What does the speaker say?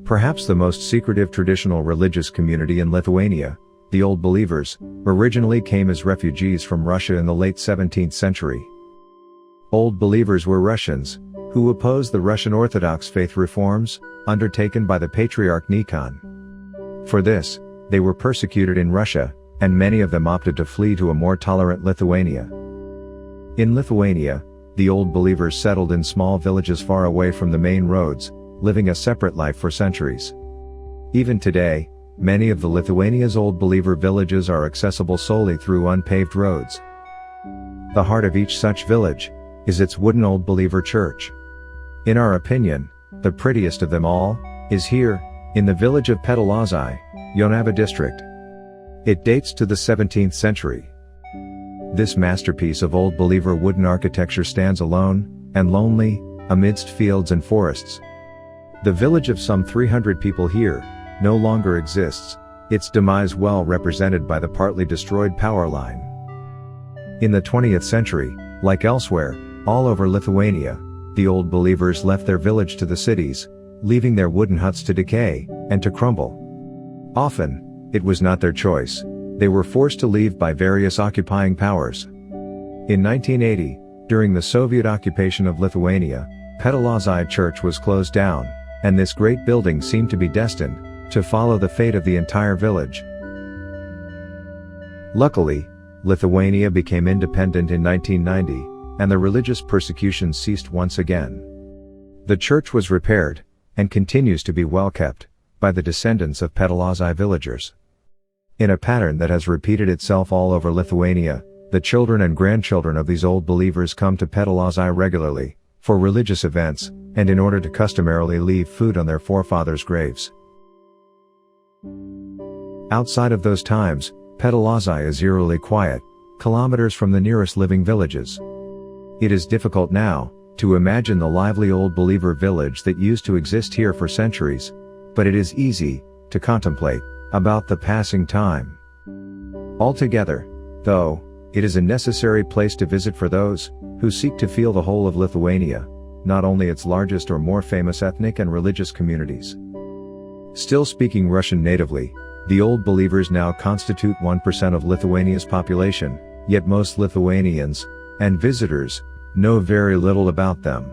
Perhaps the most secretive traditional religious community in Lithuania, the Old Believers, originally came as refugees from Russia in the late 17th century. Old Believers were Russians, who opposed the Russian Orthodox faith reforms, undertaken by the Patriarch Nikon. For this, they were persecuted in Russia, and many of them opted to flee to a more tolerant Lithuania. In Lithuania, the Old Believers settled in small villages far away from the main roads, living a separate life for centuries. Even today, many of the Lithuania's Old Believer villages are accessible solely through unpaved roads. The heart of each such village is its wooden Old Believer church. In our opinion, the prettiest of them all is here, in the village of Perelozai, Jonava district. It dates to the 17th century. This masterpiece of Old Believer wooden architecture stands alone and lonely amidst fields and forests. The village of some 300 people here no longer exists, its demise well represented by the partly destroyed power line. In the 20th century, like elsewhere, all over Lithuania, the Old Believers left their village to the cities, leaving their wooden huts to decay and to crumble. Often, it was not their choice. They were forced to leave by various occupying powers. In 1980, during the Soviet occupation of Lithuania, Perelozai Church was closed down, and this great building seemed to be destined to follow the fate of the entire village. Luckily, Lithuania became independent in 1990, and the religious persecution ceased once again. The church was repaired, and continues to be well kept, by the descendants of Perelozai villagers. In a pattern that has repeated itself all over Lithuania, the children and grandchildren of these Old Believers come to Perelozai regularly, for religious events, and in order to customarily leave food on their forefathers' graves. Outside of those times, Perelozai is eerily quiet, kilometers from the nearest living villages. It is difficult now to imagine the lively Old Believer village that used to exist here for centuries, but it is easy to contemplate about the passing time. Altogether, though, it is a necessary place to visit for those who seek to feel the whole of Lithuania, not only its largest or more famous ethnic and religious communities. Still speaking Russian natively, the Old Believers now constitute 1% of Lithuania's population, yet most Lithuanians and visitors know very little about them.